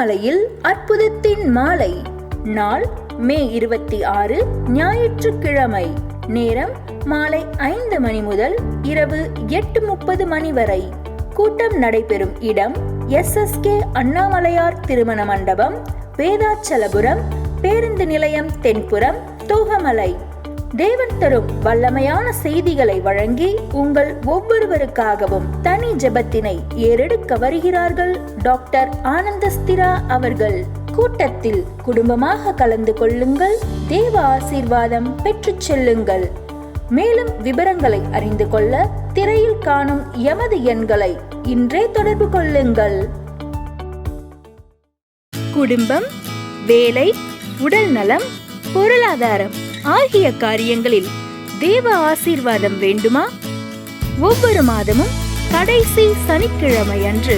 தோகமலையில் அற்புதத்தின் மாலை. நாள் மே 26, ஞாயிற்றுக்கிழமை. நேரம் மாலை 5 மணி முதல் இரவு 8:30 மணி வரை. கூட்டம் நடைபெறும் இடம் SSK அண்ணாமலையார் திருமண மண்டபம், வேதாச்சலபுரம், பேருந்து நிலையம் தென்புறம், தோகமலை. தேவன் தரும் வல்லமையான செய்திகளை வழங்கி உங்கள் ஒவ்வொருவருக்காகவும் தனி ஜெபத்தினை ஏறெடுக்க வருகிறார்கள் டாக்டர் ஆனந்தஸ்திரா அவர்கள். கூட்டத்தில் குடும்பமாக கலந்து கொள்ளுங்கள், தேவ ஆசீர்வாதம் பெற்றுச் செல்லுங்கள். மேலும் விவரங்களை அறிந்து கொள்ள திரையில் காணும் எமது எண்களை இன்றே தொடர்பு கொள்ளுங்கள். குடும்பம், வேலை, உடல் நலம், பொருளாதாரம் ஆகிய காரியங்களில் தேவ ஆசீர்வாதம் வேண்டுமா? ஒவ்வொரு மாதமும் கடைசி சனிக்கிழமை அன்று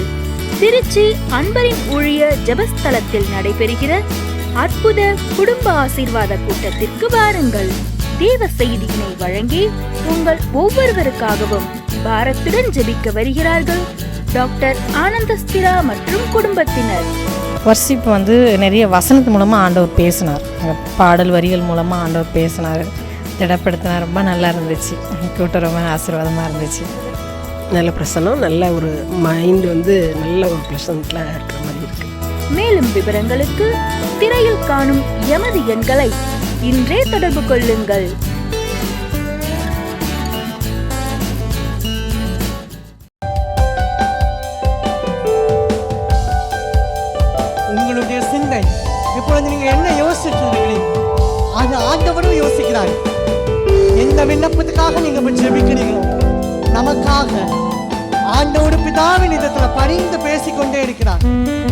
திருச்சி அன்பரின் ஊழிய ஜெபஸ்தலத்தில் நடைபெறுகிற அற்புத குடும்ப ஆசீர்வாத கூட்டத்திற்கு வாருங்கள். தேவ செய்தியினை வழங்கி உங்கள் ஒவ்வொருவருக்காகவும் பாரத்துடன் ஜெபிக்க வருகிறார்கள் டாக்டர் ஆனந்தஸ்திரா மற்றும் குடும்பத்தினர். வர்ஷிப் நிறைய வசனத்து மூலமாக ஆண்டவர் பேசினார், பாடல் வரிகள் மூலமாக ஆண்டவர் பேசினார், திடப்படுத்தினார். ரொம்ப நல்லா இருந்துச்சு. கூட்டம் ரொம்ப ஆசீர்வாதமாக இருந்துச்சு. நல்ல பிரசனம், நல்ல ஒரு மைண்டு நல்ல ஒரு ப்ளசண்ட்டில் இருக்கிற மாதிரி இருக்குது. மேலும் விவரங்களுக்கு திரையில் காணும் எமது எண்களை இன்றே தொடர்பு கொள்ளுங்கள். உங்களுடைய சிந்தை இப்பொழுது நீங்கள் என்ன யோசிச்சிருக்கிறீர்கள், அது ஆண்டவரும் யோசிக்கிறார். எந்த விண்ணப்பத்துக்காக நீங்க ஜெபிக்கிறீங்களோ நமக்காக ஆண்டவர் பிதாவின் இடத்துல பரிந்து பேசிக்கொண்டே இருக்கிறார்.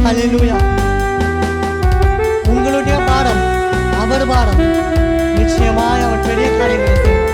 ஹல்லேலூயா. உங்களுடைய பாரம் அவர் பாரம், நிச்சயமாய் அவர் பெரிய காரியங்களை செய்வார்.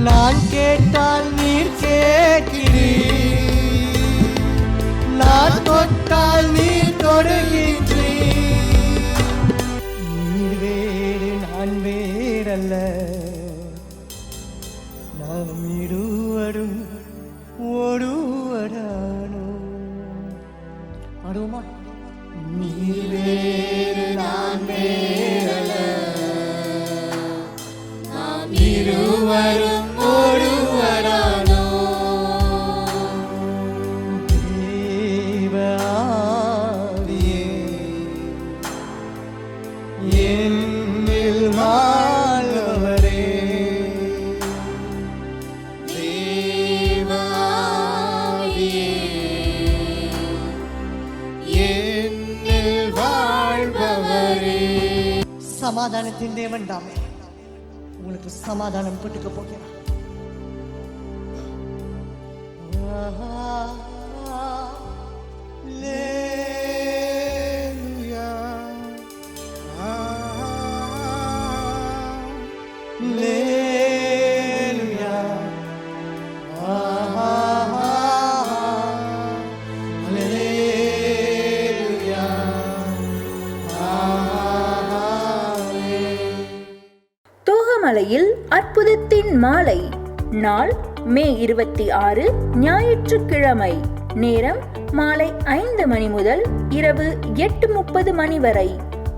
நான் கேட்டால் நீர் கேட்கிறீர், நான் தொட்டால் நீர் தொடுகின்றீர். நீர் வேறு நான் வேறல்ல, நாம் இருவரும் ஒருவரானோ. பாடுவோமா? நீர் வேறு நான் வேறல்ல, நாம் இருவரும் ஒருவரானோ. தேவ ஆவியே என்னில் வாழ்பவரே, தேவ ஆவியே என்னில் வாழ்பவரே. சமாதானத்தின் தேவன் தாமே உங்களுக்கு சமாதானம் கொடுக்க போகிறார். தோகமலையில் அற்புதத்தின் மாலை. நாள் மே 26, ஞாயிற்றுக்கிழமை. நேரம் மாலை 5 மணி முதல் இரவு 8:30 மணி வரை.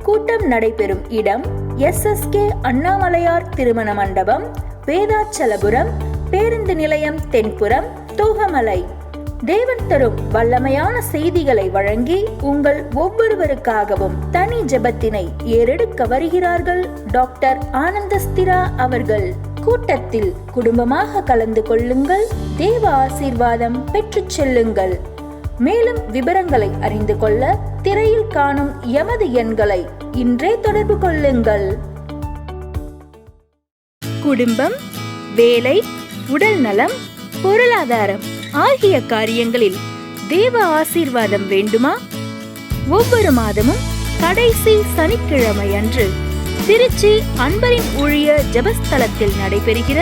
கூட்டம் நடைபெறும் இடம் SSK அண்ணாமலையார் திருமண மண்டபம், வேதாச்சலபுரம், பேருந்து நிலையம் தென்புறம், தோகமலை. தேவன் தரும் வல்லமையான செய்திகளை வழங்கி உங்கள் ஒவ்வொருவருக்காகவும் தனி ஜெபத்தினை ஏறெடுக்க வருகிறார்கள் டாக்டர் ஆனந்தஸ்திரா அவர்கள். கூட்டத்தில் குடும்பமாக கலந்து கொள்ளுங்கள், தேவ ஆசீர்வாதம் பெற்றுச் செல்லுங்கள். மேலும் விவரங்களை அறிந்து கொள்ள திரையில் காணும் எமது எண்களை இன்றே தொடர்பு கொள்ளுங்கள். குடும்பம், வேலை, உடல் நலம், பொருளாதாரம் ஆகிய காரியங்களில் தேவ ஆசீர்வாதம் வேண்டுமா? ஒவ்வொரு மாதமும் கடைசி சனிக்கிழமை அன்று திருச்சி அன்பரின் ஊழிய ஜெபஸ்தலத்தில் நடைபெறுகிற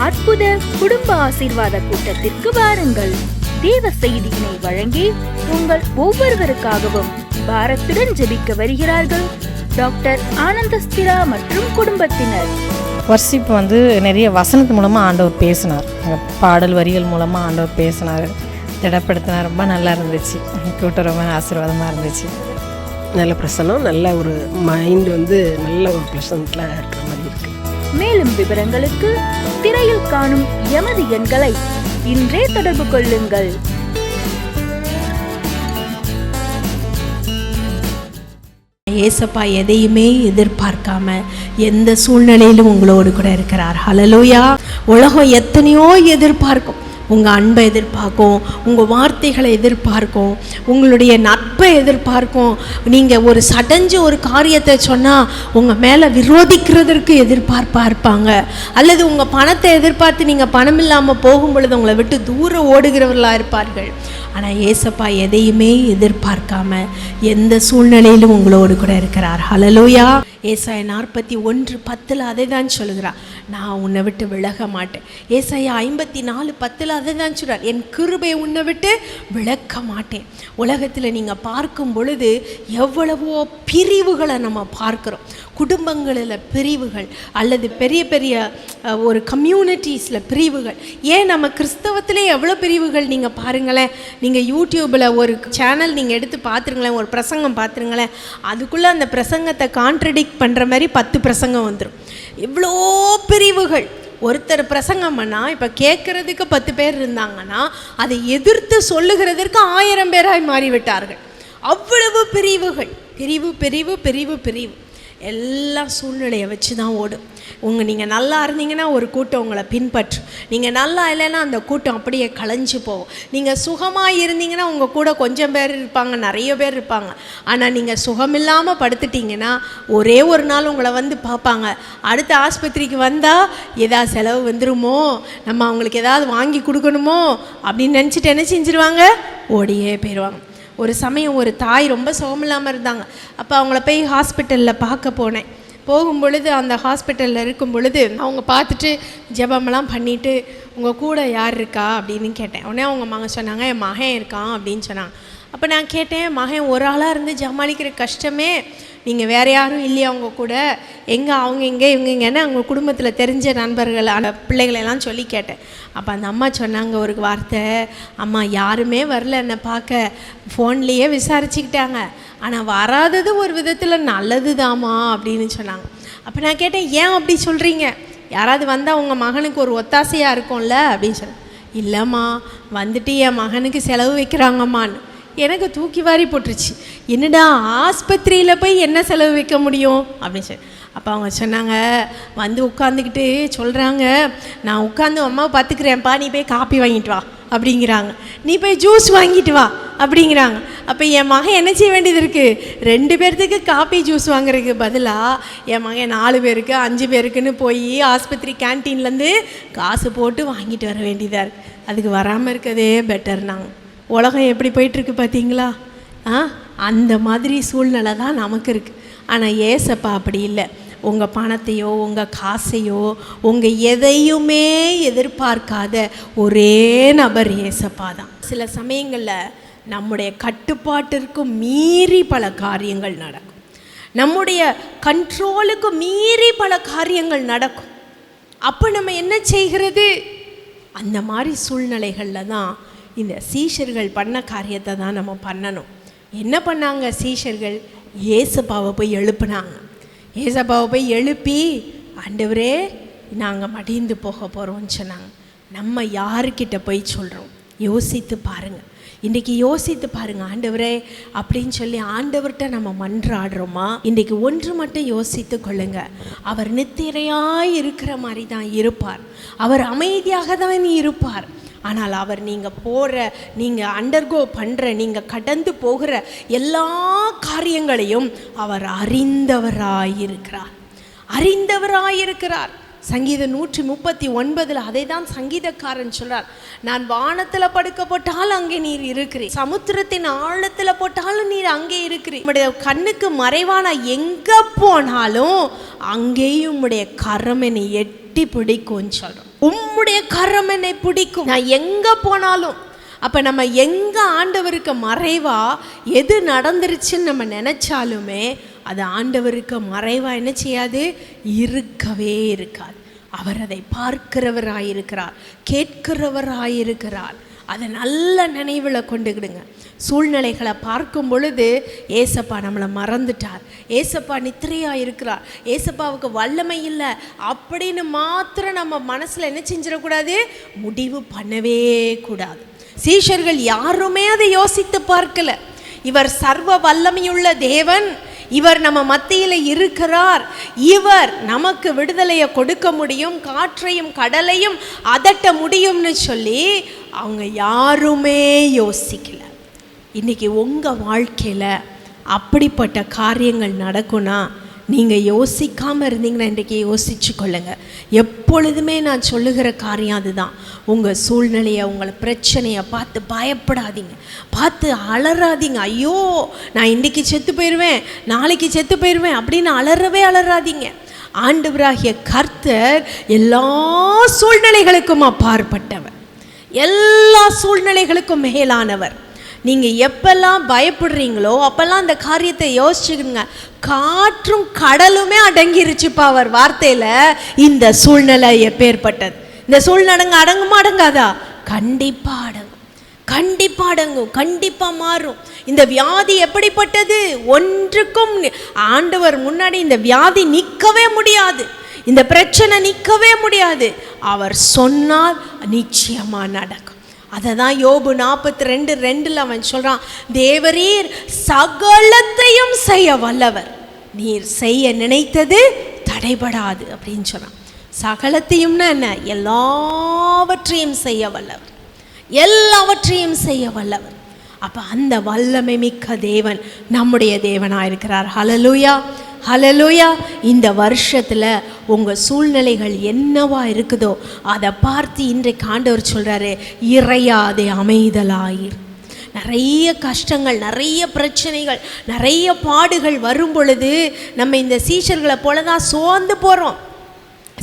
அற்புத குடும்ப ஆசீர்வாத கூட்டத்திற்கு வாருங்கள். தேவ செய்தியினை வழங்கி உங்கள் ஒவ்வொருவருக்காகவும் பாரத்துடன் ஜெபிக்க வருகிறார்கள் டாக்டர் ஆனந்தஸ்திரா மற்றும் குடும்பத்தினர். வர்ஷிப் நிறைய வசனத்து மூலமாக ஆண்டவர் பேசினார். பாடல் வரிகள் மூலமாக ஆண்டவர் பேசினார், திடப்படுத்தினார். ரொம்ப நல்லா இருந்துச்சு. கூட்டம் ரொம்ப ஆசீர்வாதமாக இருந்துச்சு. நல்ல பிரசனம், நல்ல ஒரு மைண்ட் நல்ல ஒரு ப்ளசண்ட்டில் இருக்கிற மாதிரி இருக்குது. மேலும் விவரங்களுக்கு திரையில் காணும் எமது எண்களை இன்றே தொடர்பு கொள்ளுங்கள். ஏசப்பா எதையுமே எதிர்பார்க்காம எந்த சூழ்நிலையிலும் உங்களோடு கூட இருக்கிறார். ஹல்லேலூயா. உலகம் எத்தனையோ எதிர்பார்க்கும். உங்கள் அன்பை எதிர்பார்க்கும், உங்கள் வார்த்தைகளை எதிர்பார்க்கும், உங்களுடைய நட்பை எதிர்பார்க்கும். நீங்கள் ஒரு சடஞ்சு ஒரு காரியத்தை சொன்னால் உங்கள் மேலே விரோதிக்கிறதற்கு எதிர்பார்ப்பாக இருப்பாங்க. அல்லது உங்கள் பணத்தை எதிர்பார்த்து நீங்கள் பணம் இல்லாமல் போகும் பொழுது உங்களை விட்டு தூரம் ஓடுகிறவர்களாக இருப்பார்கள். ஆனால் ஏசப்பா எதையுமே எதிர்பார்க்காம எந்த சூழ்நிலையிலும் உங்களோடு கூட இருக்கிறார். ஹல்லேலூயா. ஏசாயா 41:10 அதை தான் சொல்கிறார், நான் உன்னை விட்டு விலக மாட்டேன். ஏசாயா 54:10 அதை தான் சொல்கிறார், என் கிருபை உன்னை விட்டு விலக்க மாட்டேன். உலகத்தில் நீங்கள் பார்க்கும் பொழுது எவ்வளவோ பிரிவுகளை நம்ம பார்க்குறோம். குடும்பங்களில் பிரிவுகள், அல்லது பெரிய பெரிய ஒரு கம்யூனிட்டிஸில் பிரிவுகள். ஏன் நம்ம கிறிஸ்தவத்திலே எவ்வளோ பிரிவுகள் நீங்கள் பாருங்களேன். நீங்கள் யூடியூப்பில் ஒரு சேனல் நீங்கள் எடுத்து பார்த்துருங்களேன், ஒரு பிரசங்கம் பார்த்துருங்களேன், அதுக்குள்ளே அந்த பிரசங்கத்தை கான்ட்ரடிக்ட் பண்ணுற மாதிரி 10 பிரசங்கம் வந்துடும். இவ்வளோ பிரிவுகள். ஒருத்தர் பிரசங்கம் பண்ணால் இப்போ கேட்குறதுக்கு 10 பேர் இருந்தாங்கன்னா அதை எதிர்த்து சொல்லுகிறதற்கு 1000 பேராய் மாறிவிட்டார்கள். அவ்வளவு பிரிவுகள். பிரிவு பிரிவு பிரிவு பிரிவு எல்லா சூழ்நிலையை வச்சு தான் ஓடும். நீங்கள் நல்லா இருந்தீங்கன்னா ஒரு கூட்டம் உங்களை பின்பற்றும். நீங்கள் நல்லா இல்லைன்னா அந்த கூட்டம் அப்படியே களைஞ்சு போகும். நீங்கள் சுகமாக இருந்தீங்கன்னா உங்கள் கூட கொஞ்சம் பேர் இருப்பாங்க, நிறைய பேர் இருப்பாங்க. ஆனால் நீங்கள் சுகமில்லாமல் படுத்துட்டிங்கன்னா ஒரே ஒரு நாள் உங்களை பார்ப்பாங்க. அடுத்த ஆஸ்பத்திரிக்கு வந்தால் ஏதாவது செலவு வந்துடுமோ, நம்ம அவங்களுக்கு ஏதாவது வாங்கி கொடுக்கணுமோ அப்படின்னு நினச்சிட்டு என்ன செஞ்சிருவாங்க, ஓடியே போயிடுவாங்க. ஒரு சமயம் ஒரு தாய் ரொம்ப சுகமில்லாமல் இருந்தாங்க. அப்போ அவங்கள போய் ஹாஸ்பிட்டலில் பார்க்க போனேன். போகும் பொழுது அந்த ஹாஸ்பிட்டலில் இருக்கும் பொழுது அவங்க பார்த்துட்டு ஜெபமெல்லாம் பண்ணிவிட்டு உங்கள் கூட யார் இருக்கா அப்படின்னு கேட்டேன். உடனே அவங்க மகன் சொன்னாங்க, என் மகன் இருக்கான் அப்படின்னு சொன்னாங்க. அப்போ நான் கேட்டேன், மகன் ஒரு ஆளாக இருந்து சமாளிக்கிற கஷ்டமே, நீங்கள் வேறு யாரும் இல்லையா அவங்க கூட, எங்கே அவங்க எங்கே இவங்க எங்கேன்னு அவங்க குடும்பத்தில் தெரிஞ்ச நண்பர்கள் அந்த பிள்ளைகளெல்லாம் சொல்லி கேட்டேன். அப்போ அந்த அம்மா சொன்னாங்க ஒரு வார்த்தை, அம்மா யாருமே வரல என்னை பார்க்க, ஃபோன்லேயே விசாரிச்சுக்கிட்டாங்க, ஆனால் வராதது ஒரு விதத்தில் நல்லது தாம்மா அப்படின்னு சொன்னாங்க. அப்போ நான் கேட்டேன், ஏன் அப்படி சொல்கிறீங்க, யாராவது வந்தால் உங்கள் மகனுக்கு ஒரு ஒத்தாசையாக இருக்கும்ல அப்படின்னு சொன்னேன். இல்லைம்மா வந்துட்டு என் மகனுக்கு செலவு வைக்கிறாங்கம்மான்னு. எனக்கு தூக்கி வாரி போட்டுருச்சு. என்னடா ஆஸ்பத்திரியில் போய் என்ன செலவு வைக்க முடியும் அப்படின்னு சொல்லி. அப்போ அவங்க சொன்னாங்க, உட்காந்துக்கிட்டு சொல்கிறாங்க, நான் உட்காந்து அம்மாவை பார்த்துக்கிறேன்ப்பா, நீ போய் காப்பி வாங்கிட்டு வா அப்படிங்கிறாங்க, நீ போய் ஜூஸ் வாங்கிட்டு வா அப்படிங்கிறாங்க. அப்போ என் மகன் என்ன செய்ய வேண்டியது இருக்குது, 2 பேர்த்துக்கு காப்பி ஜூஸ் வாங்குறதுக்கு பதிலாக என் மகன் 4 பேருக்கு 5 பேருக்குன்னு போய் ஆஸ்பத்திரி கேன்டீன்லேருந்து காசு போட்டு வாங்கிட்டு வர வேண்டியதாக இருக்குது. அதுக்கு வராமல் இருக்கதே பெட்டர். நாங்கள் உலகம் எப்படி போயிட்டுருக்கு பார்த்தீங்களா? அந்த மாதிரி சூழ்நிலை தான் நமக்கு இருக்குது. ஆனால் ஏசப்பா அப்படி இல்லை. உங்கள் பணத்தையோ உங்கள் காசையோ உங்கள் எதையுமே எதிர்பார்க்காத ஒரே நபர் ஏசப்பா தான். சில சமயங்களில் நம்முடைய கட்டுப்பாட்டிற்கு மீறி பல காரியங்கள் நடக்கும். நம்முடைய கண்ட்ரோலுக்கு மீறி பல காரியங்கள் நடக்கும். அப்போ நம்ம என்ன செய்கிறது? அந்த மாதிரி சூழ்நிலைகளில் தான் இந்த சீஷர்கள் பண்ண காரியத்தை தான் நம்ம பண்ணணும். என்ன பண்ணாங்க சீஷர்கள்? ஏசப்பாவை போய் எழுப்புனாங்க. ஏசப்பாவை போய் எழுப்பி, ஆண்டவரே நாங்கள் மடிந்து போக போகிறோம்னு சொன்னாங்க. நம்ம யாருக்கிட்ட போய் சொல்கிறோம்? யோசித்து பாருங்கள். இன்றைக்கி யோசித்து பாருங்கள், ஆண்டவரே அப்படின்னு சொல்லி ஆண்டவர்கிட்ட நம்ம மன்றாடுறோமா? இன்றைக்கி ஒன்று மட்டும் யோசித்து கொள்ளுங்க, அவர் நித்திரையாய் இருக்கிற மாதிரி தான் இருப்பார், அவர் அமைதியாக தான் இருப்பார். ஆனால் அவர் நீங்கள் அண்டர்கோ பண்ணுற, நீங்கள் கடந்து போகிற எல்லா காரியங்களையும் அவர் அறிந்தவராயிருக்கிறார். சங்கீதம் 139 அதை தான் சங்கீதக்காரன் சொல்றார், நான் வானத்தில் படுக்க போட்டாலும் அங்கே நீர் இருக்கிறீர், சமுத்திரத்தின் ஆழத்தில் போட்டாலும் நீர் அங்கே இருக்கிறீர், உம்முடைய கண்ணுக்கு மறைவான எங்க போனாலும் அங்கேயும் உம்முடைய கரம் என்னை எட்டி பிடிக்கும்னு சொல்றோம். உம்முடைய கரம் என்னை பிடிக்கும், நான் எங்க போனாலும். அப்போ நம்ம எங்கே ஆண்டவருக்கு மறைவா எது நடந்துருச்சுன்னு நம்ம நினச்சாலுமே அது ஆண்டவருக்கு மறைவாக என்ன செய்யாது, இருக்கவே இருக்காது. அவர் அதை பார்க்கிறவராயிருக்கிறார், கேட்கிறவராயிருக்கிறார். அதை நல்ல நினைவில் கொண்டுக்கிடுங்க. சூழ்நிலைகளை பார்க்கும் பொழுது ஏசப்பா நம்மளை மறந்துட்டார், ஏசப்பா நித்திரையாக இருக்கிறார், ஏசப்பாவுக்கு வல்லமை இல்லை அப்படின்னு மாத்திரம் நம்ம மனசில் என்ன செஞ்சிடக்கூடாது, முடிவு பண்ணவே கூடாது. சீஷர்கள் யாருமே அதை யோசித்து பார்க்கல. இவர் சர்வ வல்லமையுள்ள தேவன், இவர் நம்ம மத்தியில் இருக்கிறார், இவர் நமக்கு விடுதலையை கொடுக்க முடியும், காற்றையும் கடலையும் அதட்ட முடியும்னு சொல்லி அவங்க யாருமே யோசிக்கல. இன்றைக்கி உங்கள் வாழ்க்கையில் அப்படிப்பட்ட காரியங்கள் நடக்கும்னா நீங்கள் யோசிக்காமல் இருந்தீங்கன்னா இன்றைக்கி யோசிச்சு கொள்ளுங்கள். எப்பொழுதுமே நான் சொல்லுகிற காரியம் அதுதான். உங்கள் சூழ்நிலையை, உங்களை பிரச்சனையை பார்த்து பயப்படாதீங்க, பார்த்து அலறாதீங்க. ஐயோ நான் இன்றைக்கி செத்து போயிடுவேன், நாளைக்கு செத்து போயிடுவேன் அப்படின்னு அலறாதீங்க. ஆண்டவராகிய கர்த்தர் எல்லா சூழ்நிலைகளுக்கும் அப்பாற்பட்டவர், எல்லா சூழ்நிலைகளுக்கும் மேலானவர். நீங்கள் எப்பெல்லாம் பயப்படுறீங்களோ அப்போல்லாம் அந்த காரியத்தை யோசிச்சுக்கணுங்க. காற்றும் கடலுமே அடங்கிருச்சுப்பா அவர் வார்த்தையில். இந்த சூழ்நிலை எப்பேற்பட்டது, இந்த சூழ்நிலை அடங்குமா அடங்காதா? கண்டிப்பாக அடங்கும், கண்டிப்பாக மாறும். இந்த வியாதி எப்படிப்பட்டது? ஒன்றுக்கும் ஆண்டவர் முன்னாடி இந்த வியாதி நிற்கவே முடியாது, இந்த பிரச்சனை நிற்கவே முடியாது. அவர் சொன்னால் நிச்சயமாக நடக்கும். அதை தான் யோபு 42:2 அவன் சொல்கிறான், தேவரீர் சகலத்தையும் செய்ய வல்லவர், நீர் செய்ய நினைத்தது தடைபடாது அப்படின்னு சொல்கிறான். சகலத்தையும்னா என்ன? எல்லாவற்றையும் செய்ய வல்லவர். அப்போ அந்த வல்லமை மிக்க தேவன் நம்முடைய தேவனாக இருக்கிறார். ஹல்லேலூயா. இந்த வருஷத்தில் உங்கள் சூழ்நிலைகள் என்னவா இருக்குதோ அதை பார்த்து இன்றைக்கு ஆண்டவர் சொல்கிறாரு, இறையாதே அமைதலாயிர். நிறைய கஷ்டங்கள், நிறைய பிரச்சனைகள், நிறைய பாடுகள் வரும் பொழுது நம்ம இந்த சீஷர்களை போல தான் சோர்ந்து போகிறோம்.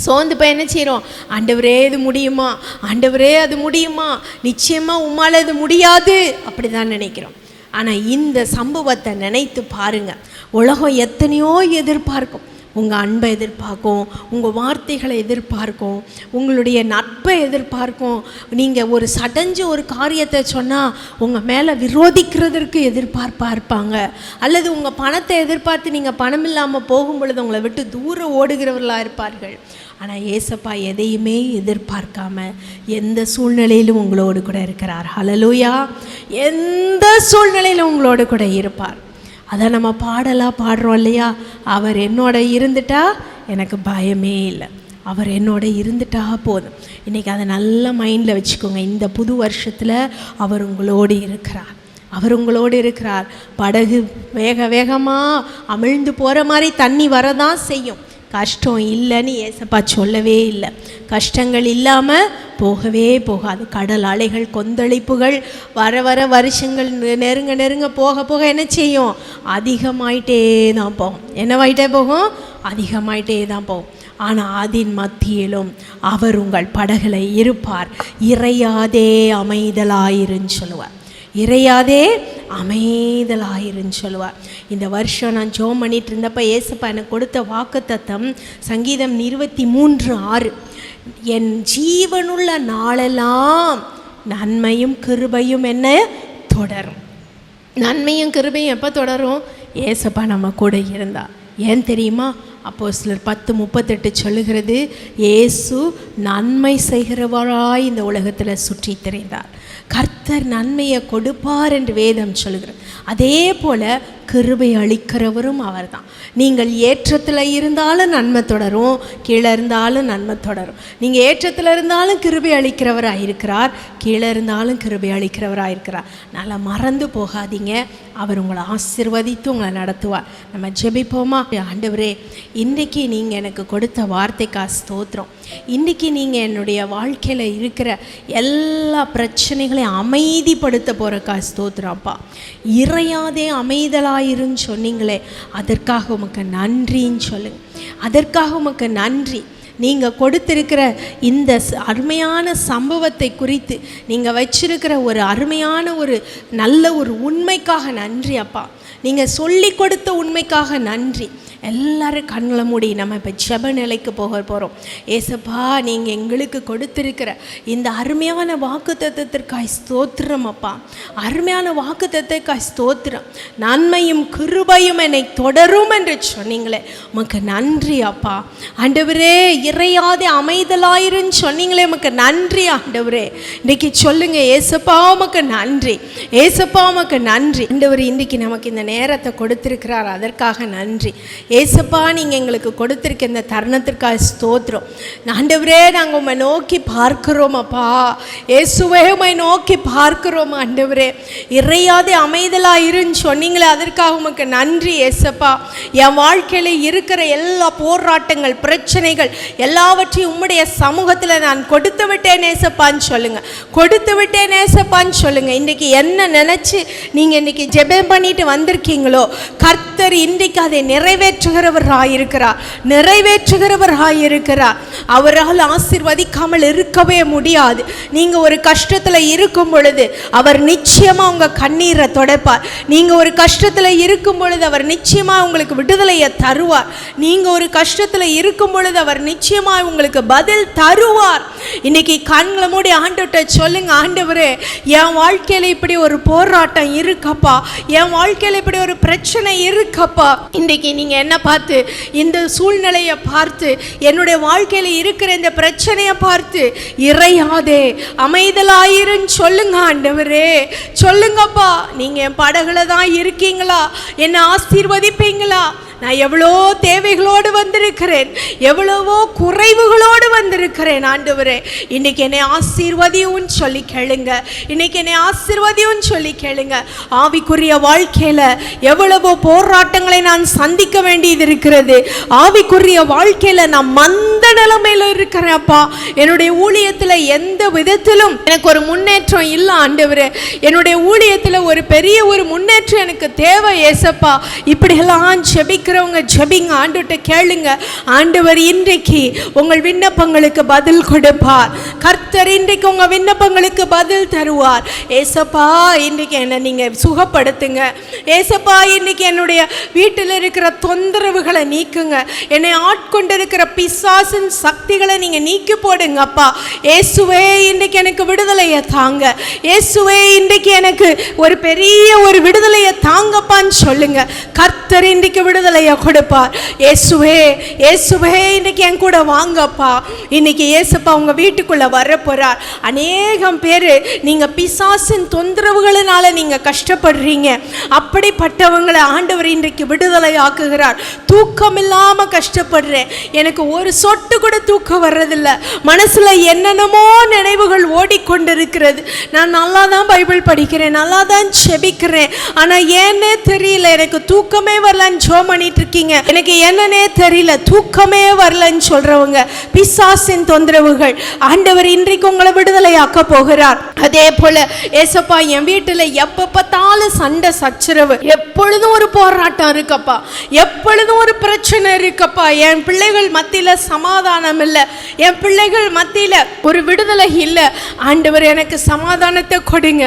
சோர்ந்து போய் என்ன செய்கிறோம்? ஆண்டவரே இது முடியுமா, ஆண்டவரே அது முடியுமா, நிச்சயமாக உம்மால் இது முடியாது அப்படி தான் நினைக்கிறோம். ஆனால் இந்த சம்பவத்தை நினைத்து பாருங்கள். உலகம் எத்தனையோ எதிர்பார்க்கும், உங்கள் அன்பை எதிர்பார்க்கும், உங்கள் வார்த்தைகளை எதிர்பார்க்கும், உங்களுடைய நட்பை எதிர்பார்க்கும். நீங்கள் ஒரு சடைஞ்சு ஒரு காரியத்தை சொன்னால் உங்கள் மேலே விரோதிக்கிறதற்கு எதிர்பார்ப்பாக இருப்பாங்க. அல்லது உங்கள் பணத்தை எதிர்பார்த்து நீங்கள் பணம் இல்லாமல் போகும் பொழுது உங்களை விட்டு தூரம் ஓடுகிறவர்களாக இருப்பார்கள். ஆனால் ஏசப்பா எதையுமே எதிர்பார்க்காம எந்த சூழ்நிலையிலும் உங்களோடு கூட இருக்கிறார். ஹல்லேலூயா. எந்த சூழ்நிலையிலும் உங்களோடு கூட இருப்பார். அதை நம்ம பாடலாக பாடுறோம் இல்லையா? அவர் என்னோட இருந்துட்டா எனக்கு பயமே இல்லை, அவர் என்னோட இருந்துட்டா போதும். இன்றைக்கி அதை நல்ல மைண்டில் வச்சுக்கோங்க. இந்த புது வருஷத்தில் அவர் உங்களோடு இருக்கிறார். படகு வேகமாக அமிழ்ந்து போகிற மாதிரி தண்ணி வரதான் செய்யும். கஷ்டம் இல்லைன்னு ஏசப்பா சொல்லவே இல்லை. கஷ்டங்கள் இல்லாமல் போகவே போகாது. கடல் அலைகள், கொந்தளிப்புகள் வர வருஷங்கள் நெருங்க போக என்ன செய்யும்? அதிகமாயிட்டே தான் போகும். என்னவாயிட்டே போகும்? அதிகமாயிட்டே தான் போகும். ஆனால் அதன் மத்தியிலும் அவர் உங்கள் படகுல இருப்பார். இறையாதே அமைதலாயிருன்னு சொல்லுவார். சொல்லுவார். இந்த வருஷம் நான் ஜோம் பண்ணிட்டு இருந்தப்ப ஏசப்பா எனக்கு கொடுத்த வாக்குத்தத்தம் சங்கீதம் 23:6, என் ஜீவனுள்ள நாளெல்லாம் நன்மையும் கிருபையும் என்ன தொடரும். நன்மையும் கிருபையும் எப்போ தொடரும்? ஏசப்பா நம்ம கூட இருந்தார். ஏன் தெரியுமா? அப்போஸ்தலர் 10:38 சொல்லுகிறது, இயேசு நன்மை செய்கிறவராய் இந்த உலகத்தில் சுற்றி திரிந்தார். கர்த்தர் நன்மையை கொடுப்பார் என்று வேதம் சொல்லுகிறது. அதே போல் கிருபை அளிக்கிறவரும் அவர் தான். நீங்கள் ஏற்றத்தில் இருந்தாலும் நன்மை தொடரும், கீழே இருந்தாலும் நன்மை தொடரும். நீங்கள் ஏற்றத்தில் இருந்தாலும் கிருபை அளிக்கிறவராக இருக்கிறார், கீழே இருந்தாலும் கிருபை அளிக்கிறவராக இருக்கிறார். நல்லா மறந்து போகாதீங்க. அவர் உங்களை ஆசீர்வதித்து உங்களை நடத்துவார். நம்ம ஜெபிப்போமா? ஆண்டவரே, இன்றைக்கி நீங்கள் எனக்கு கொடுத்த வார்த்தைக்கா ஸ்தோத்திரம். இன்றைக்கி நீங்கள் என்னுடைய வாழ்க்கையில் இருக்கிற எல்லா பிரச்சனைகளையும் அமைதிப்படுத்த போகிறக்கா ஸ்தோத்திரம். அப்பா, இறையாதே அமைதலாயிருன்னு சொன்னீங்களே, அதற்காக உமக்கு நன்றின்னு சொல்லுங்க. அதற்காக உமக்கு நன்றி. நீங்கள் கொடுத்திருக்கிற இந்த அருமையான சம்பவத்தை குறித்து நீங்கள் வச்சிருக்கிற ஒரு அருமையான ஒரு நல்ல ஒரு உண்மைக்காக நன்றி அப்பா. நீங்கள் சொல்லி கொடுத்த உண்மைக்காக நன்றி. எல்லாரும் கண்களை மூடி நம்ம இப்போ ஜெப நிலைக்கு போக போகிறோம். ஏசப்பா, நீங்கள் எங்களுக்கு கொடுத்திருக்கிற இந்த அருமையான வாக்குத்தத்தத்திற்காய் ஸ்தோத்திரம் அப்பா. அருமையான வாக்குத்தத்தத்திற்காய் ஸ்தோத்திரம். நன்மையும் கிருபையும் என்னை தொடரும் என்று சொன்னீங்களே, உமக்கு நன்றி அப்பா. ஆண்டவரே, இறையாதே அமைதலாயிருன்னு சொன்னீங்களே, உமக்கு நன்றி ஆண்டவரே. இன்றைக்கி சொல்லுங்க, ஏசப்பா உமக்கு நன்றி, ஏசப்பா உமக்கு நன்றி. ஆண்டவர் இன்றைக்கி நமக்கு இந்த நேரத்தை கொடுத்திருக்கிறார், அதற்காக நன்றி. ஏசப்பா, நீங்கள் எங்களுக்கு கொடுத்திருக்க இந்த தருணத்திற்காக ஸ்தோத்திரம். ஆண்டவரே, நாங்கள் உம்மை நோக்கி பார்க்கிறோம் அப்பா. இயேசுவே, உம்மை நோக்கி பார்க்கிறோம் ஆண்டவரே. இறையாதே அமைதலாயிருன்னு சொன்னீங்களே, அதற்காக உமக்கு நன்றி ஏசப்பா. என் வாழ்க்கையில் இருக்கிற எல்லா போராட்டங்கள், பிரச்சனைகள் எல்லாவற்றையும் உம்முடைய சமூகத்தில் நான் கொடுத்து விட்டேன் ஏசப்பான்னு சொல்லுங்கள். கொடுத்து விட்டேன் ஏசப்பான்னு சொல்லுங்கள். இன்றைக்கி என்ன நினச்சி நீங்கள் இன்றைக்கி ஜெபம் பண்ணிட்டு வந்திருக்கீங்களோ, கர்த்தர் இன்றைக்கு அதை நிறைவேற்றுகிறவராயிருக்கிறார், நிறைவேற்றுகிறவராயிருக்கிறார். அவரால் ஆசீர்வதிக்காமல் இருக்கவே முடியாது. நீங்கள் ஒரு கஷ்டத்தில் இருக்கும் பொழுது அவர் நிச்சயமாக உங்கள் கண்ணீரை துடைப்பார். நீங்கள் ஒரு கஷ்டத்தில் இருக்கும் பொழுது அவர் நிச்சயமாக உங்களுக்கு விடுதலையை தருவார். நீங்கள் ஒரு கஷ்டத்தில் இருக்கும் பொழுது அவர் நிச்சயமாக உங்களுக்கு பதில் தருவார். இன்னைக்கு கண்களை மூடி ஆண்டவர்கிட்ட சொல்லுங்க, ஆண்டவரே, என் வாழ்க்கையில் இப்படி ஒரு போராட்டம் இருக்கப்பா, என் வாழ்க்கையில் இப்படி ஒரு பிரச்சனை இருக்கப்பா. இன்றைக்கி நீங்கள் என்ன பார்த்து, இந்த சூழ்நிலையை பார்த்து, என்னுடைய வாழ்க்கையில் இருக்கிற இந்த பிரச்சனையை பார்த்து இறையாதே அமைதலாயிருன்னு சொல்லுங்க ஆண்டவரே. சொல்லுங்கப்பா, நீங்கள் என் படகுல தான் இருக்கீங்களா? என்னை ஆசீர்வதிப்பீங்களா? நான் எவ்வளோ தேவைகளோடு வந்திருக்கிறேன், எவ்வளவோ குறைவுகளோடு வந்திருக்கிறேன் ஆண்டவரே. இன்றைக்கி என்னை ஆசீர்வதியும் சொல்லி கேளுங்க. இன்றைக்கி என்னை ஆசீர்வதியும் சொல்லி கேளுங்க. ஆவிக்குரிய வாழ்க்கையில் எவ்வளவோ போராட்டங்களை நான் சந்திக்க வேண்டியது இருக்கிறது. ஆவிக்குரிய வாழ்க்கையில் நான் மந்த நிலைமையில் இருக்கிறேன்ப்பா. என்னுடைய ஊழியத்தில் எந்த விதத்திலும் எனக்கு ஒரு முன்னேற்றம் இல்லை ஆண்டவரே. என்னுடைய ஊழியத்தில் ஒரு பெரிய ஒரு முன்னேற்றம் எனக்கு தேவை ஏசப்பா. இப்படியெல்லாம் ஜெபிக்கிறவங்க ஜெபிங்க, ஆண்டவர்கிட்ட கேளுங்க. ஆண்டவர் இன்றைக்கு உங்கள் விண்ணப்பங்களுக்கு பதில் கொடுப்பார். கர்த்தர் இன்றைக்கு உங்கள் விண்ணப்பங்களுக்கு பதில் தருவார். ஏசப்பா, இன்றைக்கு என்னை நீங்கள் சுகப்படுத்துங்க ஏசப்பா. இன்றைக்கி என்னுடைய வீட்டில் இருக்கிற தொந்தரவுகளை நீக்குங்க. என்னை ஆட்கொண்டிருக்கிற பிசாசின் சக்திகளை நீங்கள் நீக்கி போடுங்கப்பா. இயேசுவே, இன்றைக்கு எனக்கு விடுதலையை தாங்க. இயேசுவே, இன்றைக்கு எனக்கு ஒரு பெரிய ஒரு விடுதலையை தாங்கப்பான்னு சொல்லுங்க. கர்த்தர் இன்றைக்கு விடுதலையை கொடுப்பார். இயேசுவே, இயேசுவே, இன்றைக்கு என் கூட வாங்கப்பா. இன்னைக்கு இயேசுப்பா உங்கள் வீட்டுக்குள்ளே வர போகிறார். அநேகம் பேர் நீங்கள் பிசாசின் தொந்தரவுகளினால நீங்கள் கஷ்டப்படுறீங்க. அப்படிப்பட்டவங்களை ஆண்டவர் இன்றைக்கு விடுதலை ஆக்குகிறார். தூக்கம் இல்லாமல் கஷ்டப்படுறேன், எனக்கு ஒரு சொட்டு கூட தூக்கம் வர்றதில்லை, மனசில் என்னென்னமோ நினைவுகள் ஓடிக்கொண்டிருக்கிறது. நான் நல்லா தான் பைபிள் படிக்கிறேன், நல்லா தான் செபிக்கிறேன், ஆனால் ஏன்னே தெரியல, எனக்கு தூக்கமே வரலன்னு ஜெபம் பண்ணிட்டு இருக்கீங்க. எனக்கு என்னன்னே தெரியல, தூக்கமே வரலன்னு சொல்றவங்க, பிசாசின் தொந்தரவுகள், ஆண்டவர் இன்றைக்கு உங்களை விடுதலையாக்க போகிறார். அதே போல ஏசப்பா, என் வீட்டில் எப்ப பார்த்தாலும் சண்டை சச்சரவு, எப்பொழுதும் ஒரு போராட்டம் இருக்கப்பா, எப்பொழுதும் ஒரு பிரச்சனை இருக்கப்பா. என் பிள்ளைகள் மத்தியில் சமாதானம் இல்லை, என் பிள்ளைகள் மத்தியில் ஒரு விடுதலை இல்லை. ஆண்டவர் எனக்கு சமாதானத்தை கொடுங்க,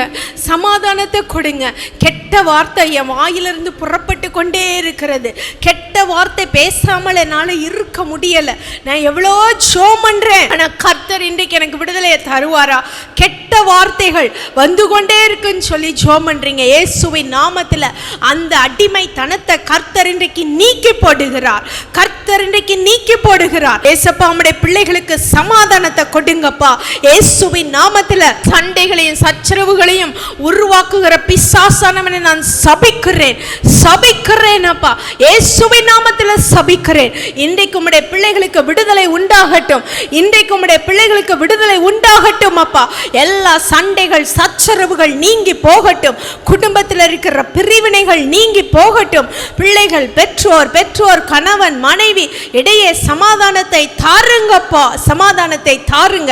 சமாதானத்தை கொடுங்க. கெட்ட வார்த்தை என் வாயிலிருந்து புறப்பட்டு கொண்டே இருக்கிறது. கெட்ட வார்த்தை பேசாமல் என்னால் இருக்க முடியலை. நான் எவ்வளோ ஜெபம் பண்ணுறேன், ஆனால் கர்த்தர் இன்றைக்கு எனக்கு விடுதலையை தருவாரா? கெட்ட வார்த்தைகள் வந்து கொண்டே இருக்குன்னு சொல்லி ஜெபம் பண்ணுறீங்க. இயேசுவின் நாமத்தில் அந்த அடிமைத்தனத்தை கர்த்தர் இன்றைக்கு நீக்கி போடுகிறார். கர்த்தர் இன்றைக்கு நீக்கி போடுகிறார். ஏசப்பா நம்முடைய பிள்ளைகளுக்கு சமாதானத்தை கொடுங்கப்பா. இயேசுவின் நாமத்தில் சண்டைகளையும் சச்சரவுகளையும் உருவாக்குகிற பிசாசானவனை நான் சபிக்கிறேன், சபிக்கிறேன் அப்பா. இயேசுவின் நாமத்தில் சபிக்கிறேன். இன்றைக்கு உம்முடைய பிள்ளைகளுக்கு விடுதலை உண்டாகட்டும். இன்றைக்கு உம்முடைய பிள்ளைகளுக்கு விடுதலை உண்டாகட்டும் அப்பா. எல்லா சண்டைகள் சச்சரவுகள் நீங்கி போகட்டும். குடும்பத்தில் இருக்கிற பிரிவினைகள் நீங்கி போகட்டும். பிள்ளைகள் பெற்றோர் கணவன் மனைவி இடையே சமாதானத்தை தாருங்கப்பா, சமாதானத்தை தாருங்க.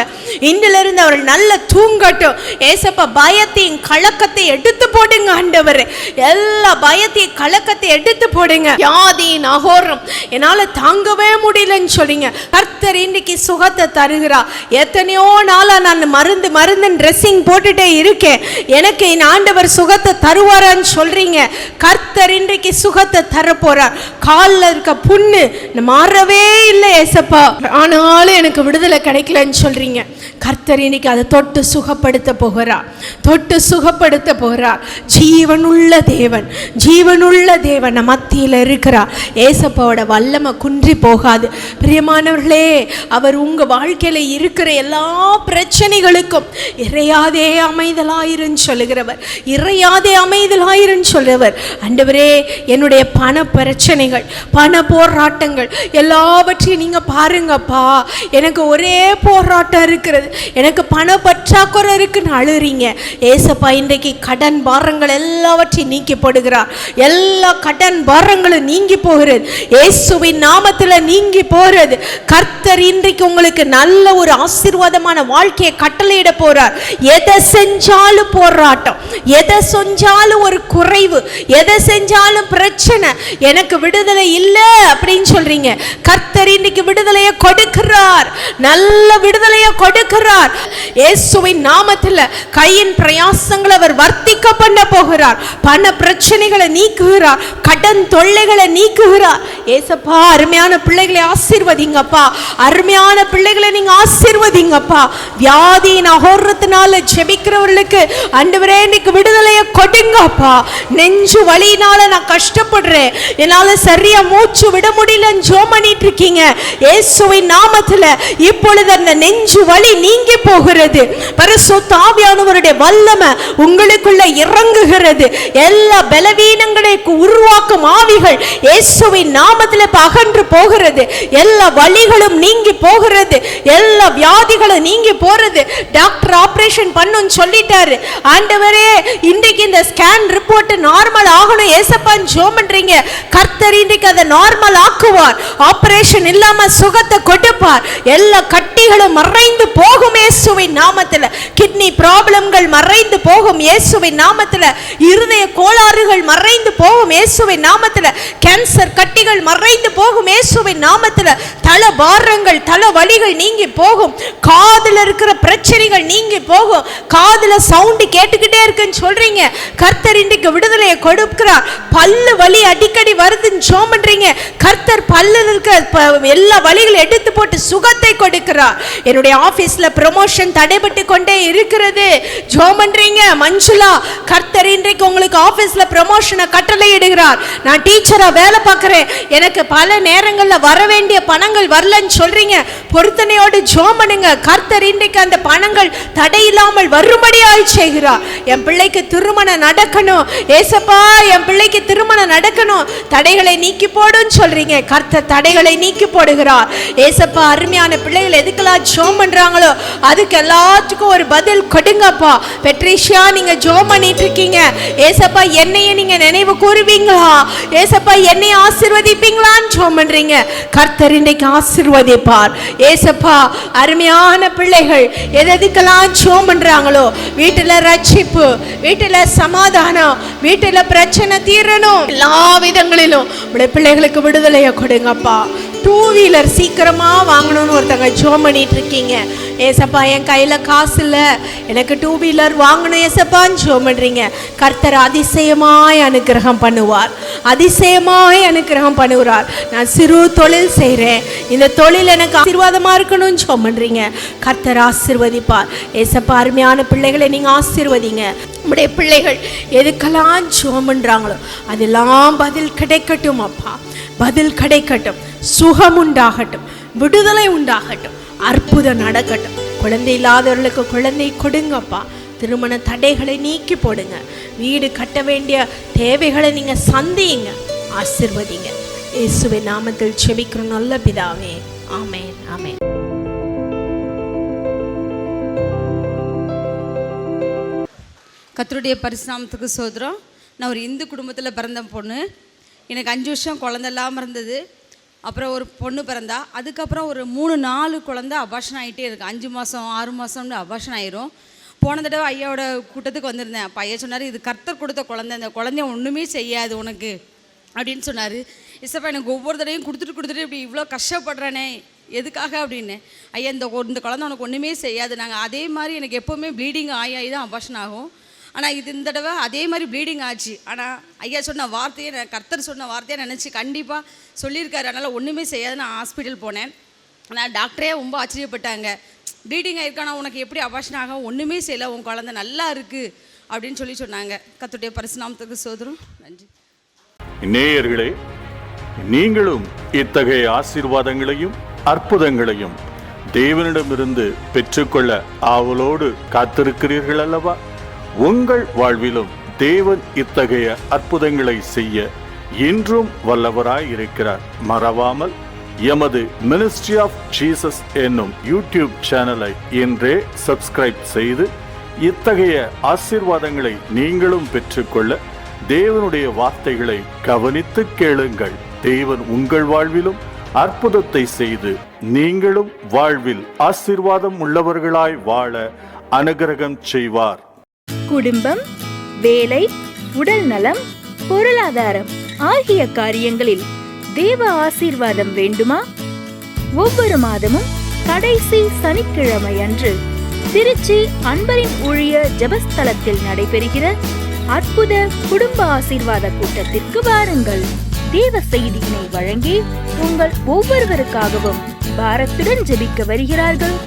இன்றிலிருந்து அவர்கள் நல்ல தூங்கட்டும். ஏசப்பா பயத்தையும் கலக்கத்தை எடுத்து போடுங்க ஆண்டவரே. எல்லா பயத்தையும் கலக்கத்தை எடுத்து போடுங்க. வியாதியின் அகோரம் என்னால தாங்கவே முடியலன்னு சொல்றீங்க. கர்த்தர் இன்னைக்கு சுகத்தை தருகிறார். எத்தனையோ நாளா நான் மருந்து ட்ரெஸ்ஸிங் போட்டுட்டே இருக்கேன், எனக்கு என் ஆண்டவர் சுகத்தை தருவாரான்னு சொல்றீங்க. கர்த்தர் இன்றைக்கு சுகத்தை தர போறார். காலில் இருக்க புண்ணு மாறவே இல்லை ஏசப்பா, ஆனாலும் எனக்கு விடுதலை கிடைக்கலன்னு சொல்றீங்க. கர்த்தர் இன்னைக்கு அதை தொட்டு சுகப்படுத்த போகிறார், தொட்டு சுகப்படுத்த போகிறார். ஜீவனுள்ள தேவன், ஜீவனுள்ள தேவன் மத்தியில் இருக்கிறார். ஏசப்பாவோட வல்லமை குன்றி போகாது. பிரியமானவர்களே, அவர் உங்க வாழ்க்கையில இருக்கிற எல்லா பிரச்சனைகளுக்கும் இறையாதே அமைதலாயிருன்னு சொல்லுகிறவர், இறையாதே அமைதலாயிருன்னு சொல்றவர். ஆண்டவரே, என்னுடைய பண பிரச்சனைகள், பண போராட்டங்கள் எல்லாவற்றையும் நீங்க பாருங்கப்பா. எனக்கு ஒரே போராட்டம் இருக்கிறது, எனக்கு பண பற்றாக்குறை இருக்குன்னு அழுறீங்க. ஏசப்பா இன்றைக்கு கடன் பாரங்கள் எல்லாவற்றையும் நீக்கி போடுகிறார். எல்லா கடன் பாரங்களும் நீங்கி போகிறது. இயேசுவின் நாமத்தில் நீங்கி போகிறது. கர்த்தர் இன்றைக்கு உங்களுக்கு நல்ல ஒரு ஆசீர்வாதமான வாழ்க்கையை கட்டளையிட போறார். எதை செஞ்சாலும் போராட்டம், எதை செஞ்சாலும் ஒரு குறைவு, எதை செஞ்சாலும் பிரச்சனை, எனக்கு விடுதலை இல்லை அப்படின்னு சொல்றீங்க. கர்த்தர் இன்னைக்கு விடுதலையை கொடுக்கிறார், நல்ல விடுதலையை கொடுக்கிறார். இயேசுவின் நாமத்தில் கையின் பிரயாசங்களை அவர் வர்த்திக்க பண்ண போகிறார். பண பிரச்சனைகளை நீக்குகிறார், கடன் தொல்லைகளை நீக்குகிறார். ஏசப்பா அருமையான பிள்ளைகளை ஆசீர்வதிங்கப்பா, அருமையான பிள்ளைகளை நீங்க ஆசீர்வதிங்கப்பா. வியாதியின் அகோரத்தினால ஜெபிக்கிறவர்களுக்கு ஆண்டவரே இன்னைக்கு விடுதலையை கொடுங்கப்பா. நெஞ்சு வலியினால நான் கஷ்டப்படுறேன், என்னால சரியா மூச்சு விட முடியலன்னு ஜெபம் பண்ணிட்டு இருக்கீங்க. இயேசுவின் நாமத்தில் இப்பொழுது அந்த நெஞ்சு வலி நீங்கி போகிறது. பரிசுத்த ஆவியானவருடைய வல்லமை உங்களுக்குள்ள இறங்குகிறது. எல்லா பலவீனங்களை உருவாக்கும் ஆவிகள் இயேசுவின் நாமத்தில் அகன்று போகிறது. எல்லா வலிகளும் நீங்கி போகிறது, எல்லா வியாதிகளும் நீங்கி போறது. டாக்டர் ஆபரேஷன் பண்ணுன்னு சொல்லிட்டாரு. ஆண்டவரே, இன்றைக்கு இந்த ஸ்கேன் ரிப்போர்ட் நார்மல் ஆகணும் ஏசப்பான்னு ஜெபம் பண்றீங்க. கர்த்தர் இன்றைக்கு அதை நார்மல் ஆக்குவார். ஆபரேஷன் இல்லாம சுகத்தை கொடுப்பார். எல்லா கட்டிகளும் மறைந்து போகும் இயேசுவின் நாமத்தில். கிட்னி ப்ராப்ளம்கள் மறைந்து போகும் இயேசுவின் நாமத்தில். இருதய கோளாறுகள் மறைந்து போகும் இயேசுவின் நாமத்தில். கேன்சர் கட்டிகள் மறைந்து போகும் இயேசுவின் நாமத்தில். தல பாரங்கள், தல வலிகள் நீங்கி போகும். காதுல இருக்கிற பிரச்சனைகள் நீங்கி போகும். காதுல சவுண்ட் கேட்டுக்கிட்டே இருக்குன்னு சொல்றீங்க. கர்த்தர் இன்றைக்கு விடுதலையை கொடுக்கிறார். பல்லு வலி அடிக்கடி வருதுன்னு ஜெபம் பண்றீங்க. கர்த்தர் பல்லுல இருக்கிற எல்லா வலிகளையும் எடுத்து போட்டு சுகத்தை கொடுக்கிறார். என்னுடைய ஆபீஸ்ல ப்ரமோஷன் தடைபட்டு கொண்டே இருக்கிறது, ஜெபம் பண்றீங்க. மஞ்சுளா, கர்த்தர் இன்றைக்கு உங்களுக்கு ஆபீஸ்ல ப்ரமோஷனை கட்டளையிடுகிறார். நான் டீச்சரா வேலை பார்க்கிறேன், எனக்கு பல நேரங்கள்ல வர வேண்டிய பணங்கள் வரலன்னு சொல்றீங்க. பொருத்தனையோடு ஜெபம் பண்ணுங்க. கர்த்தர் இன்றைக்கு அந்த பணங்கள் தடையில்லாமல் வரும்படியாய் செய்கிறார். என் பிள்ளைக்கு திருமணம் நடக்கணும் ஏசப்பா, என் பிள்ளைக்கு திருமணம் நடக்கணும், தடைகளை நீக்கி போடுன்னு சொல்றீங்க. கர்த்தர் தடைகளை நீக்கி போடுகிறார். ஏசப்பா அருமையான பிள்ளைகள் எதுக்கெல்லாம் ஜெபம் பண்றாங்களோ அதுக்கு எல்லாத்துக்கும் ஒரு பதில் கொடுங்கப்பா. பெட்ரிஷியா, நீங்க ஜெபம் பண்ணிட்டு இருக்கீங்க. ஏசப்பா என்னைய நீங்க நினைவு கூறுவீங்களா? ஏசப்பா என்னைய ஆசீர்வதிப்பீங்களான்னு ஜெபம் பண்றீங்க. கர்த்தர் இன்னைக்கு ஆசீர்வதிப்பார். ஏசப்பா அருமையான பிள்ளைகள் எதுக்கெல்லாம் ஜெபம் பண்றாங்களோ, வீட்டுல ரட்சிப்பு, வீட்டுல சமாதானம், வீட்டுல பிரச்சனை தீரணும், எல்லா விதங்களிலும் உடைய பிள்ளைகளுக்கு விடுதலையை கொடுங்கப்பா. 2 வீலர் சீக்கிரமா வாங்கணும்னு ஒருத்தங்க ஜெபம் பண்ணிட்டு இருக்கீங்க. ஏசப்பா என் கையில் காசு இல்லை, எனக்கு 2 வீலர் வாங்கணும் ஏசப்பான்னு ஜெபம் பண்ணுறீங்க. கர்த்தர் அதிசயமாய் அனுக்கிரகம் பண்ணுவார், அதிசயமாய் அனுக்கிரகம் பண்ணுவார். நான் சிறு தொழில் செய்கிறேன், இந்த தொழில் எனக்கு ஆசீர்வாதமாக இருக்கணும்னு ஜெபம் பண்ணுறீங்க. கர்த்தர் ஆசீர்வதிப்பார். ஏசப்பா அருமையான பிள்ளைகளை நீங்கள் ஆசீர்வதிங்க. நம்முடைய பிள்ளைகள் எதுக்கெல்லாம் ஜெபம் பண்ணுறாங்களோ அதெல்லாம் பதில் கிடைக்கட்டும் அப்பா, பதில் கிடைக்கட்டும். சுகம் உண்டாகட்டும், விடுதலை உண்டாகட்டும், அற்புதம் நடக்கட்டும். குழந்தை இல்லாதவர்களுக்கு குழந்தை கொடுங்கப்பா. திருமண தடைகளை நீக்கி போடுங்க. வீடு கட்ட வேண்டிய தேவைகளை நீங்கள் சந்தியுங்க, ஆசீர்வதிங்க. இயேசுவின் நாமத்தில் ஜெபிக்கிறோம் நல்ல பிதாவே, ஆமென், ஆமென். கர்த்தருடைய பரிசுநாமத்துக்கு சோதரம். நான் ஒரு இந்து குடும்பத்தில் பிறந்த பொண்ணு. எனக்கு 5 வருஷம் குழந்தை இல்லாமல் இருந்தது. அப்புறம் ஒரு பொண்ணு பிறந்தா. அதுக்கப்புறம் ஒரு 3-4 குழந்தை அபார்ஷன் ஆகிட்டே இருக்குது. 5 மாதம் 6 மாதம்னு அபார்ஷன் ஆயிரும். போன தடவை ஐயாவோட கூட்டத்துக்கு வந்திருந்தேன். அப்போ ஐயா சொன்னார், இது கர்த்தர் கொடுத்த குழந்தை, இந்த குழந்தைய ஒன்றுமே செய்யாது உனக்கு அப்படின்னு சொன்னார். இசப்பா எனக்கு ஒவ்வொரு தடவையும் கொடுத்துட்டு இப்படி இவ்வளோ கஷ்டப்படுறேனே எதுக்காக அப்படின்னு. ஐயா இந்த குழந்தை உனக்கு ஒன்றுமே செய்யாது. நாங்கள் அதே மாதிரி எனக்கு எப்போவுமே ப்ளீடிங் ஆகி தான் அபார்ஷன் ஆகும். ஆனால் இது இந்த தடவை அதே மாதிரி ப்ளீடிங் ஆச்சு. ஆனால் ஐயா சொன்ன வார்த்தையை கர்த்தர் சொன்ன வார்த்தையை நினச்சி கண்டிப்பாக சொல்லியிருக்காரு. அதனால் ஒன்றுமே செய்யாது. நான் ஹாஸ்பிட்டல் போனேன். ஆனால் டாக்டரே ரொம்ப ஆச்சரியப்பட்டாங்க. ப்ளீடிங் ஆகிருக்கானா உனக்கு எப்படி அபார்ஷன் ஆகும், ஒன்றுமே செய்யலை, உன் குழந்தை நல்லா இருக்குது அப்படின்னு சொன்னாங்க. கர்த்தருடைய பரிசுநாமத்துக்கு சோதரம். நன்றி. நேயர்களே, நீங்களும் இத்தகைய ஆசீர்வாதங்களையும் அற்புதங்களையும் தேவனிடமிருந்து பெற்றுக்கொள்ள ஆவலோடு காத்திருக்கிறீர்கள் அல்லவா? உங்கள் வாழ்விலும் தேவன் இத்தகைய அற்புதங்களை செய்ய இன்றும் வல்லவராய் இருக்கிறார். மறவாமல் எமது மினிஸ்ட்ரி ஆஃப் ஜீசஸ் என்னும் யூடியூப் சேனலை இன்றே சப்ஸ்கிரைப் செய்து இத்தகைய ஆசீர்வாதங்களை நீங்களும் பெற்றுக்கொள்ள தேவனுடைய வார்த்தைகளை கவனித்து கேளுங்கள். தேவன் உங்கள் வாழ்விலும் அற்புதத்தை செய்து நீங்களும் வாழ்வில் ஆசீர்வாதம் உள்ளவர்களாய் வாழ அனுகிரகம் செய்வார். குடும்பம், வேலை, உடல் நலம், பொருளாதாரம் ஆகிய காரியங்களில் தேவ ஆசீர்வாதம் வேண்டுமா? ஒவ்வொரு மாதமும் கடைசி சனிக்கிழமை அன்று திருச்சி அன்பரின் ஊழிய ஜெபஸ்தலத்தில் நடைபெறுகிற அற்புத குடும்ப ஆசீர்வாத கூட்டத்திற்கு வாருங்கள். தேவ செய்தியினை வழங்கி உங்கள் ஒவ்வொருவருக்காகவும் பாரத்துடன் ஜெபிக்க வருகிறார்கள்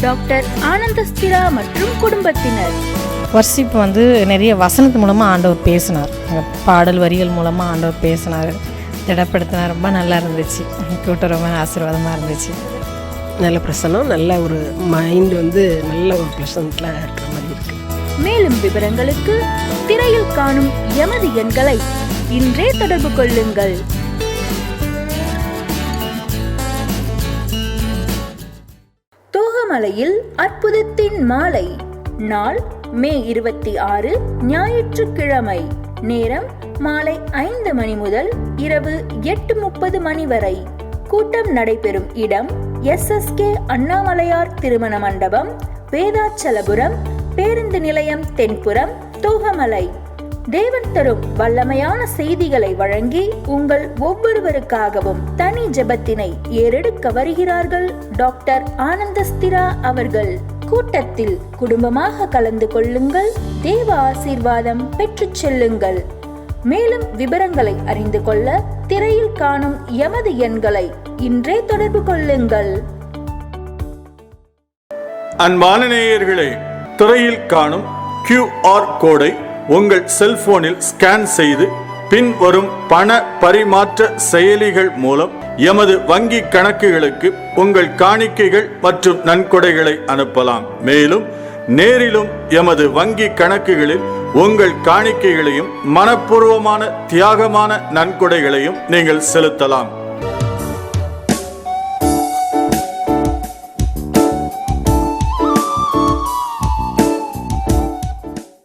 டாக்டர் ஆனந்தஸ்திரா மற்றும் குடும்பத்தினர். வர்ஷிப் நிறைய வசனத்து மூலமாக ஆண்டவர் பேசினார், பாடல் வரிகள் மூலமாக ஆண்டவர் பேசினார், திடப்படுத்தினார். ரொம்ப நல்லா இருந்துச்சு. கூட்டம் ரொம்ப ஆசீர்வாதமாக இருந்துச்சு. நல்ல பிரசனம், நல்ல ஒரு மைண்டு நல்ல ஒரு ப்ளசண்ட்டில் இருக்கிற மாதிரி இருக்குது. மேலும் விவரங்களுக்கு திரையில் காணும் எமது எண்களை இன்றே தொடர்பு கொள்ளுங்கள். தோகமலையில் அற்புதத்தின் மாலை. நாள் மே 26, ஞாயிற்றுக்கிழமை. நேரம் மாலை 5 மணி முதல் இரவு 8:30 மணி வரை. கூட்டம் நடைபெறும் இடம் SSK அண்ணாமலையார் திருமண மண்டபம், வேதாச்சலபுரம், பேருந்து நிலையம் தென்புறம், தோகமலை. தேவன் தரும் வல்லமையான செய்திகளை வழங்கி உங்கள் ஒவ்வொருவருக்காகவும் தனி ஜெபத்தினை ஏறெடுக்க வருகிறார்கள் டாக்டர் ஆனந்தஸ்திரா அவர்கள். கூட்டத்தில் குடும்பமாக கலந்து கொள்ளுங்கள். தேவ ஆசீர்வாதம் பெற்றுச் செல்லுங்கள். மேலும் விவரங்களை அறிந்து கொள்ள திரையில் காணும் எமது எண்களை இன்றே தொடர்பு கொள்ளுங்கள். அன்பான நேயர்களே, திரையில் காணும் QR கோடை உங்கள் செல்போனில் ஸ்கேன் செய்து பின் வரும் பண பரிமாற்ற செயலிகள் மூலம் எமது வங்கி கணக்குகளுக்கு உங்கள் காணிக்கைகள் மற்றும் நன்கொடைகளை அனுப்பலாம். மேலும் நேரிலும் எமது வங்கி கணக்குகளில் உங்கள் காணிக்கைகளையும் மனப்பூர்வமான தியாகமான நன்கொடைகளையும் நீங்கள் செலுத்தலாம்.